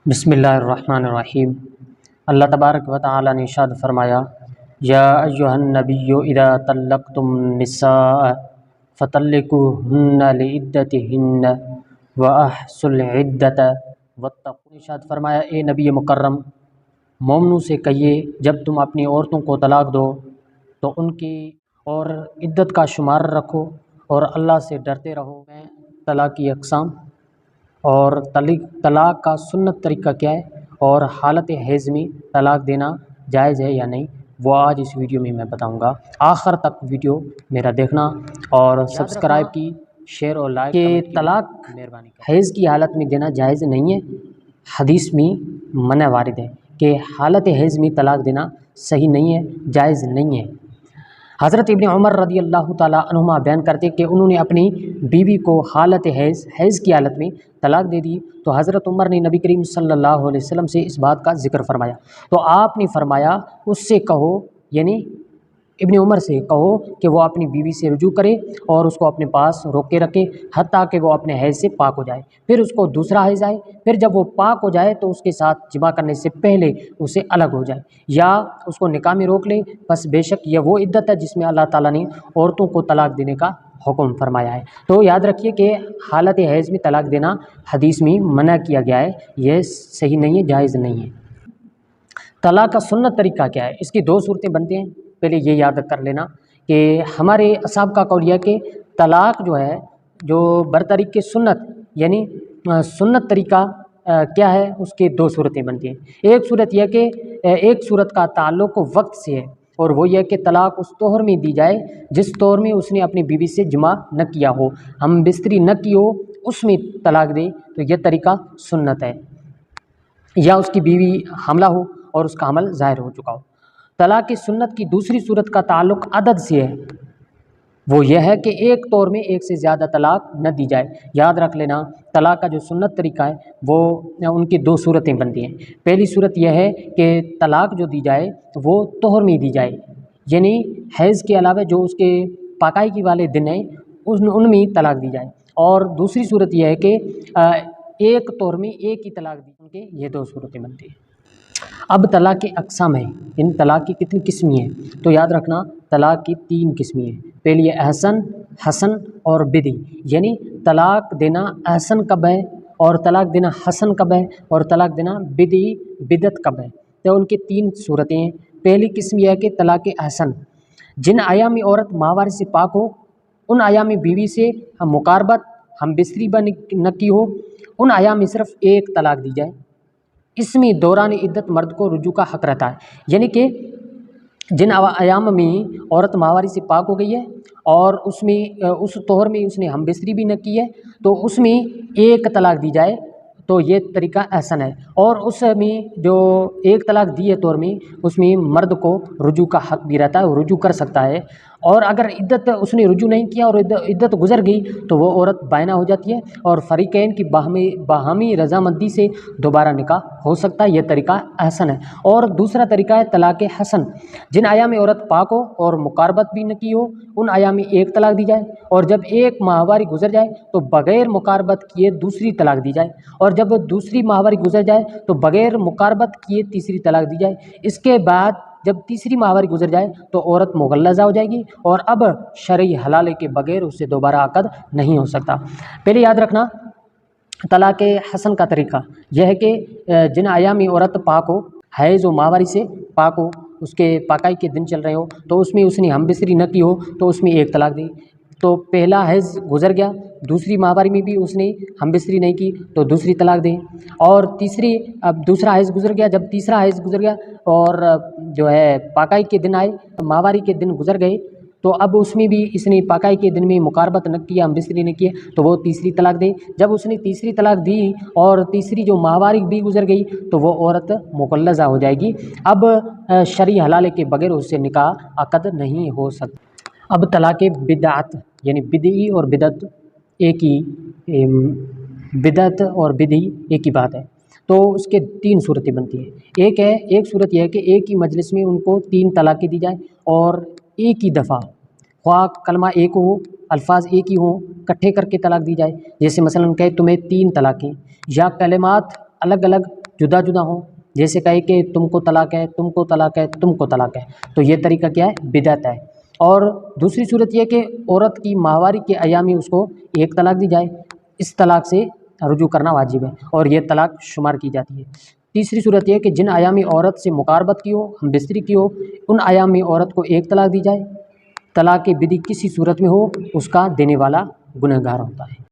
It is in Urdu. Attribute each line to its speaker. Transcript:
Speaker 1: بسم اللہ الرحمن الرحیم۔ اللہ تبارک و تعالی نے ارشاد فرمایا، یا ایھا النبی اذا طلقتم النساء فطلقوہن لعدتہن واحصوا العدۃ واتقوا۔ ارشاد فرمایا، اے نبی مکرم، مومنوں سے کہیے جب تم اپنی عورتوں کو طلاق دو تو ان کی اور عدت کا شمار رکھو اور اللہ سے ڈرتے رہو۔ طلاق کی اقسام اور طلاق کا سنت طریقہ کیا ہے اور حالت حیض میں طلاق دینا جائز ہے یا نہیں، وہ آج اس ویڈیو میں بتاؤں گا۔ آخر تک ویڈیو میرا دیکھنا اور سبسکرائب کی، شیئر اور لائک کہ طلاق حیض کی حالت میں دینا جائز نہیں ہے۔ حدیث میں منع وارد ہے کہ حالت حیض میں طلاق دینا صحیح نہیں ہے، جائز نہیں ہے۔ حضرت ابن عمر رضی اللہ تعالیٰ عنہما بیان کرتے کہ انہوں نے اپنی بیوی کو حالت حیض کی حالت میں طلاق دے دی تو حضرت عمر نے نبی کریم صلی اللہ علیہ وسلم سے اس بات کا ذکر فرمایا تو آپ نے فرمایا اس سے کہو، یعنی ابن عمر سے کہو کہ وہ اپنی بیوی سے رجوع کرے اور اس کو اپنے پاس روک کے رکھے حتیٰ کہ وہ اپنے حیض سے پاک ہو جائے، پھر اس کو دوسرا حیض آئے، پھر جب وہ پاک ہو جائے تو اس کے ساتھ جماع کرنے سے پہلے اسے الگ ہو جائے یا اس کو نکاح میں روک لے، بس بے شک یہ وہ عدت ہے جس میں اللہ تعالیٰ نے عورتوں کو طلاق دینے کا حکم فرمایا ہے۔ تو یاد رکھیے کہ حالت حیض میں طلاق دینا حدیث میں منع کیا گیا ہے، یہ صحیح نہیں ہے، جائز نہیں ہے۔ طلاق کا سنت طریقہ کیا ہے؟ اس کی دو صورتیں بنتی ہیں۔ پہلے یہ یاد کر لینا کہ ہمارے اصحاب کا قول یہ کہ طلاق جو ہے جو برطریق سنت یعنی سنت طریقہ کیا ہے، اس کے دو صورتیں بنتی ہیں۔ ایک صورت یہ کہ ایک صورت کا تعلق وقت سے ہے اور وہ یہ کہ طلاق اس طور میں دی جائے جس طور میں اس نے اپنی بیوی سے جماع نہ کیا ہو، ہم بستری نہ کی ہو، اس میں طلاق دے تو یہ طریقہ سنت ہے، یا اس کی بیوی حاملہ ہو اور اس کا حمل ظاہر ہو چکا ہو۔ طلاق کی سنت کی دوسری صورت کا تعلق عدد سے ہے، وہ یہ ہے کہ ایک طور میں ایک سے زیادہ طلاق نہ دی جائے۔ یاد رکھ لینا طلاق کا جو سنت طریقہ ہے وہ ان کی دو صورتیں بنتی ہیں۔ پہلی صورت یہ ہے کہ طلاق جو دی جائے وہ طہر میں دی جائے، یعنی حیض کے علاوہ جو اس کے پاکیزگی والے دن ہیں ان میں طلاق دی جائے، اور دوسری صورت یہ ہے کہ ایک طور میں ایک ہی طلاق دی، ان کے یہ دو صورتیں بنتی ہیں۔ اب طلاق کی اقسام ہیں، ان طلاق کی کتنی قسمیں ہیں تو یاد رکھنا طلاق کی تین قسمیں ہیں۔ پہلی ہے احسن، حسن اور بدعی، یعنی طلاق دینا احسن کب ہے اور طلاق دینا حسن کب ہے اور طلاق دینا بدعی بدعت کب ہے، تو ان کی تین صورتیں ہیں۔ پہلی قسم یہ ہے کہ طلاق احسن، جن ایام میں عورت ماہواری سے پاک ہو، ان ایام میں بیوی سے مقاربت ہم بستری نہ کی ہو، ان ایام میں صرف ایک طلاق دی جائے۔ اس میں دوران عدت مرد کو رجوع کا حق رہتا ہے، یعنی کہ جن ایام میں عورت ماہواری سے پاک ہو گئی ہے اور اس طہر میں اس نے ہم بستری بھی نہ کی ہے تو اس میں ایک طلاق دی جائے تو یہ طریقہ احسن ہے، اور اس میں جو ایک طلاق دی ہے طور میں اس میں مرد کو رجوع کا حق بھی رہتا ہے، وہ رجوع کر سکتا ہے، اور اگر عدت اس نے رجوع نہیں کیا اور عدت گزر گئی تو وہ عورت بائنہ ہو جاتی ہے اور فریقین کی باہمی رضامندی سے دوبارہ نکاح ہو سکتا ہے۔ یہ طریقہ احسن ہے۔ اور دوسرا طریقہ ہے طلاق حسن، جن ایام میں عورت پاک ہو اور مقاربت بھی نہ کی ہو، ان ایام میں ایک طلاق دی جائے، اور جب ایک ماہواری گزر جائے تو بغیر مقاربت کیے دوسری طلاق دی جائے، اور جب دوسری ماہواری گزر جائے تو بغیر مقاربت کیے تیسری طلاق دی جائے۔ اس کے بعد جب تیسری ماہواری گزر جائے تو عورت مغلظہ ہو جائے گی اور اب شرعی حلالے کے بغیر اس سے دوبارہ عقد نہیں ہو سکتا۔ پہلے یاد رکھنا طلاق حسن کا طریقہ یہ ہے کہ جن ایام میں عورت پاک ہو، حیض و ماہواری سے پاک ہو، اس کے پاکی کے دن چل رہے ہو تو اس میں اس نے ہم بستری نہ کی ہو تو اس میں ایک طلاق دی، تو پہلا حیض گزر گیا، دوسری ماہواری میں بھی اس نے ہم بستری نہیں کی تو دوسری طلاق دے، اور اب دوسرا حیض گزر گیا، جب تیسرا حیض گزر گیا اور جو ہے پاکی کے دن آئے، ماہواری کے دن گزر گئے تو اب اس میں بھی اس نے پاکی کے دن میں مقاربت نہ کیا، ہم بستری نہیں کیے تو وہ تیسری طلاق دے۔ جب اس نے تیسری طلاق دی اور تیسری جو ماہواری بھی گزر گئی تو وہ عورت مغلظہ ہو جائے گی، اب شرعی حلالے کے بغیر اس سے نکاح عقد نہیں ہو سکتا۔ اب طلاق بدعت، یعنی بدعی اور بدعت ایک ہی، بدعت اور بدعی ایک ہی بات ہے، تو اس کے تین صورتیں بنتی ہیں۔ ایک صورت یہ ہے کہ ایک ہی مجلس میں ان کو تین طلاقیں دی جائیں اور ایک ہی دفعہ، خواہ کلمہ ایک ہو، الفاظ ایک ہی ہوں، کٹھے کر کے طلاق دی جائے، جیسے مثلاً کہ تمہیں تین طلاقیں، یا کلمات الگ الگ جدا جدا ہوں، جیسے کہے کہ تم کو طلاق ہے، تم کو طلاق ہے، تم کو طلاق ہے، تو یہ طریقہ کیا ہے؟ بدعت ہے۔ اور دوسری صورت یہ کہ عورت کی ماہواری کے ایام اس کو ایک طلاق دی جائے، اس طلاق سے رجوع کرنا واجب ہے اور یہ طلاق شمار کی جاتی ہے۔ تیسری صورت یہ کہ جن ایامی عورت سے مقاربت کی ہو، ہم بستری کی ہو، ان ایامی عورت کو ایک طلاق دی جائے، طلاق بدی کسی صورت میں ہو اس کا دینے والا گنہگار ہوتا ہے۔